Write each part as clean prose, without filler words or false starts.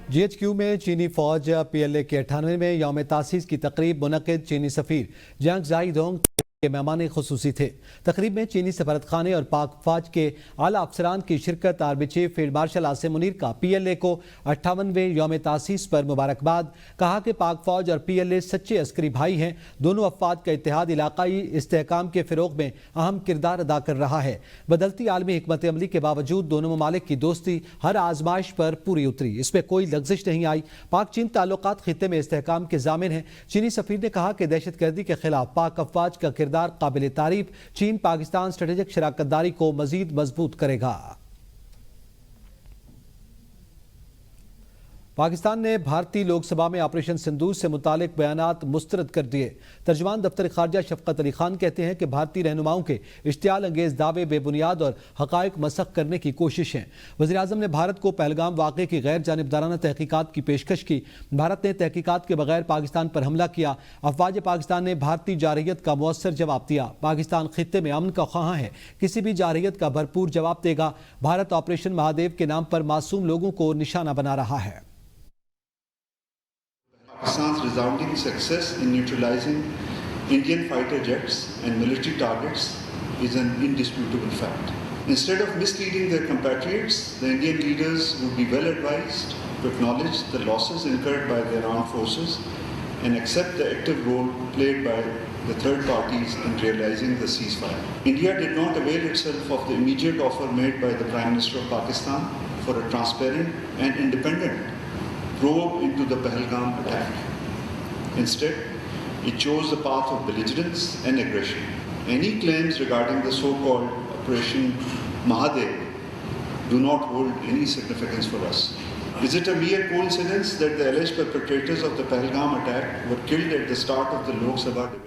GHQ میں چینی فوج PLA کے 98ویں یوم تاسیس کی تقریب منعقد۔ چینی سفیر جنگ زائی دونگ کے مہمان خصوصی تھے۔ تقریب میں چینی سفارت خانے اور پاک فوج کے اعلیٰ افسران کی شرکت۔ Army chief field marshal Asim Munir کا PLA کو 58ویں یوم تاسیس پر مبارکباد۔ کہا کہ پاک فوج اور PLA سچے عسکری بھائی ہیں۔ دونوں افواج کا اتحاد علاقائی استحکام کے فروغ میں اہم کردار ادا کر رہا ہے۔ بدلتی عالمی حکمت عملی کے باوجود دونوں ممالک کی دوستی ہر آزمائش پر پوری اتری، اس میں کوئی لغزش نہیں آئی۔ پاک چین تعلقات خطے میں استحکام کے ضامن ہیں۔ چینی سفیر نے کہا کہ دہشت گردی کے خلاف پاک افواج کا کردار قابل تعریف۔ چین پاکستان اسٹریٹجک شراکت داری کو مزید مضبوط کرے گا۔ پاکستان نے بھارتی لوک سبھا میں آپریشن سندور سے متعلق بیانات مسترد کر دیے۔ ترجمان دفتر خارجہ شفقت علی خان کہتے ہیں کہ بھارتی رہنماؤں کے اشتعال انگیز دعوے بے بنیاد اور حقائق مسخ کرنے کی کوشش ہیں۔ وزیراعظم نے بھارت کو پہلگام واقعے کی غیر جانبدارانہ تحقیقات کی پیشکش کی۔ بھارت نے تحقیقات کے بغیر پاکستان پر حملہ کیا۔ افواج پاکستان نے بھارتی جارحیت کا مؤثر جواب دیا۔ پاکستان خطے میں امن کا خواہاں ہے، کسی بھی جارحیت کا بھرپور جواب دے گا۔ بھارت آپریشن مہادیو کے نام پر معصوم لوگوں کو نشانہ بنا رہا ہے۔ Pakistan's resounding success in neutralizing Indian fighter jets and military targets is an indisputable fact. Instead of misleading their compatriots, the Indian leaders would be well advised to acknowledge the losses incurred by their armed forces and accept the active role played by the third parties in realizing the ceasefire. India did not avail itself of the immediate offer made by the Prime Minister of Pakistan for a transparent and independent probe into the Pahalgam attack. Instead, it chose the path of belligerence and aggression. Any claims regarding the so-called Operation Mahadev do not hold any significance for us. Is it a mere coincidence that the alleged perpetrators of the Pahalgam attack were killed at the start of the Lok Sabha debate?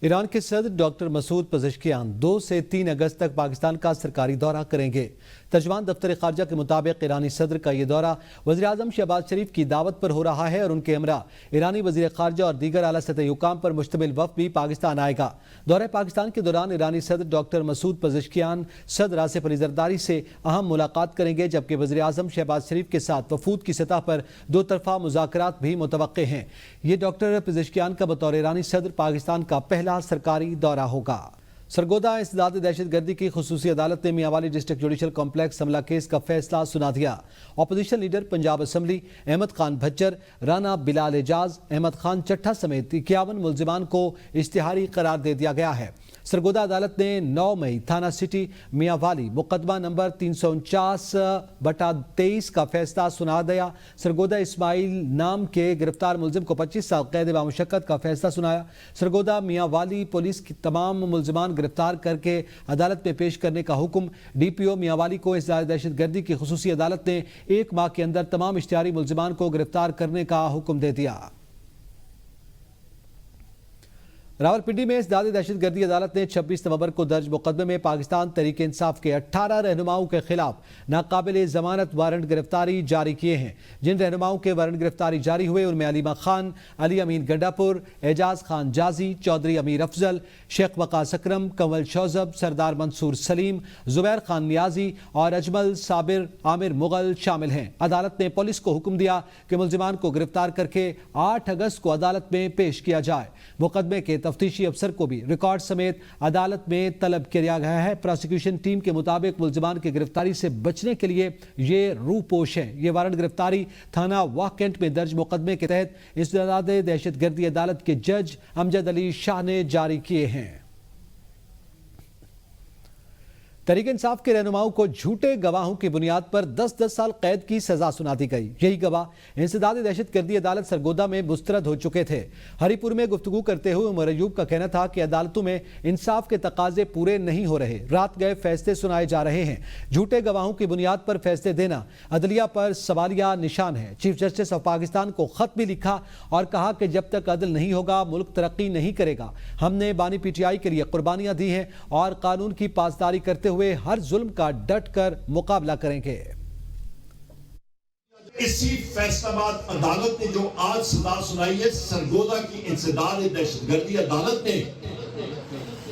Iran کے صدر doctor Masoud Pezeshkian 2 سے 3 اگست تک پاکستان کا سرکاری دورہ کریں گے۔ ترجمان دفتر خارجہ کے مطابق ایرانی صدر کا یہ دورہ وزیراعظم شہباز شریف کی دعوت پر ہو رہا ہے اور ان کے ہمراہ ایرانی وزیر خارجہ اور دیگر اعلیٰ سطحی حکام پر مشتمل وفد بھی پاکستان آئے گا۔ دورہ پاکستان کے دوران ایرانی صدر ڈاکٹر مسعود پزشکیان صدر آصف علی زرداری سے اہم ملاقات کریں گے، جبکہ وزیراعظم شہباز شریف کے ساتھ وفود کی سطح پر 2 طرفہ مذاکرات بھی متوقع ہیں۔ یہ ڈاکٹر پزشکیان کا بطور ایرانی صدر پاکستان کا پہلا سرکاری دورہ ہوگا۔ سرگودا انسداد دہشت گردی کی خصوصی عدالت نے میانوالی ڈسٹرکٹ جوڈیشل کمپلیکس حملہ کیس کا فیصلہ سنا دیا۔ Opposition leader Punjab assembly Ahmed Khan Bhachar, Rana Bilal Ijaz, Ahmed Khan Chattha سمیت 51 ملزمان کو اشتہاری قرار دے دیا گیا ہے۔ سرگودا عدالت نے 9 مئی تھانہ سٹی میانوالی مقدمہ نمبر 349/23 کا فیصلہ سنا دیا۔ سرگودا اسماعیل نام کے گرفتار ملزم کو 25 سال قید بامشقت کا فیصلہ سنایا۔ سرگودا میانوالی پولیس کی تمام ملزمان گرفتار کر کے عدالت میں پیش کرنے کا حکم۔ DPO میانوالی کو انسداد دہشت گردی کی خصوصی عدالت نے 1 ماہ کے اندر تمام اشتہاری ملزمان کو گرفتار کرنے کا حکم دے دیا۔ راولپنڈی میں انسداد دہشت گردی عدالت نے 26 نومبر کو درج مقدمے میں پاکستان تحریک انصاف کے 18 رہنماؤں کے خلاف ناقابل ضمانت وارنٹ گرفتاری جاری کیے ہیں۔ جن رہنماؤں کے وارنٹ گرفتاری جاری ہوئے ان میں علیمہ خان، علی امین گنڈاپور، اعجاز خان جازی، چودھری امیر افضل، شیخ وقاص اکرم، کنول شوذب، سردار منصور سلیم، زبیر خان نیازی اور اجمل صابر عامر مغل شامل ہیں۔ عدالت نے پولیس کو حکم دیا کہ ملزمان کو گرفتار کر کے 8 اگست کو عدالت میں پیش کیا جائے۔ مقدمے کے تفتیشی افسر کو بھی ریکارڈ سمیت عدالت میں طلب کیا گیا ہے۔ پراسیکیوشن ٹیم کے مطابق ملزمان کی گرفتاری سے بچنے کے لیے یہ روپوش ہیں۔ یہ وارنٹ گرفتاری تھانہ واہ کینٹ میں درج مقدمے کے تحت انسداد دہشت گردی عدالت کے جج امجد علی شاہ نے جاری کیے ہیں۔ تحریک انصاف کے رہنماؤں کو جھوٹے گواہوں کی بنیاد پر 10 سال قید کی سزا سنا دی گئی۔ یہی گواہ انسداد دہشت گردی عدالت سرگودا میں مسترد ہو چکے تھے۔ ہری پور میں گفتگو کرتے ہوئے عمر ایوب کا کہنا تھا کہ عدالتوں میں انصاف کے تقاضے پورے نہیں ہو رہے، رات گئے فیصلے سنائے جا رہے ہیں۔ جھوٹے گواہوں کی بنیاد پر فیصلے دینا عدلیہ پر سوالیہ نشان ہے۔ چیف جسٹس آف پاکستان کو خط بھی لکھا اور کہا کہ جب تک عدل نہیں ہوگا ملک ترقی نہیں کرے گا۔ ہم نے بانی PTI کے لیے قربانیاں دی ہیں اور قانون کی پاسداری کرتے ہوئے ہر ظلم کا ڈٹ کر مقابلہ کریں گے۔ اسی فیصلہ باد عدالت نے جو آج سزا سنائی ہے، سرگودا کی انسداد دہشت گردی عدالت نے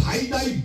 2:30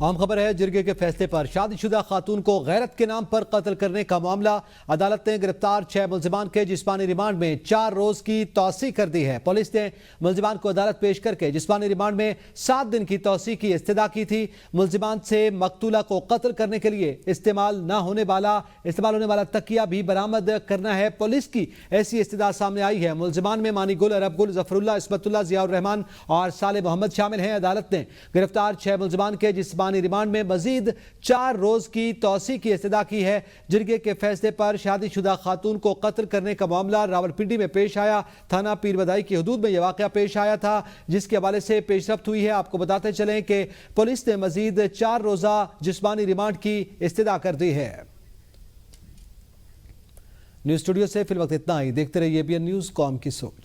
عام خبر ہے، جرگے کے فیصلے پر شادی شدہ خاتون کو غیرت کے نام پر قتل کرنے کا معاملہ، عدالت نے گرفتار 6 ملزمان کے جسمانی ریمانڈ میں 4 روز کی توسیع کر دی ہے۔ پولیس نے ملزمان کو عدالت پیش کر کے جسمانی ریمانڈ میں 7 دن کی توسیع کی استدعا کی تھی۔ ملزمان سے مقتولہ کو قتل کرنے کے لیے استعمال ہونے والا تکیہ بھی برآمد کرنا ہے۔ پولیس کی ایسی استدعا سامنے آئی ہے۔ ملزمان میں مانی گل، عرب گل، ظفر اللہ، عصمت اللہ، ضیاء الرحمان اور صالح محمد شامل ہیں۔ عدالت نے گرفتار 6 ملزمان کے جسمانی ریمانڈ میں مزید 4 روز کی توسیع کی استدعا کی ہے۔ جرگے کے فیصلے پر شادی شدہ خاتون کو قتل کرنے کا معاملہ راولپنڈی میں پیش آیا۔ تھانہ پیر بدائی کی حدود میں یہ واقعہ پیش آیا تھا، جس کے حوالے سے پیش رفت ہوئی ہے۔ آپ کو بتاتے چلیں کہ پولیس نے مزید 4 روزہ جسمانی ریمانڈ کی استدعا کر دی ہے۔ نیوز اسٹوڈیو سے فی الوقت اتنا ہی۔ دیکھتے رہیے ABN نیوز، قوم کی سوچ۔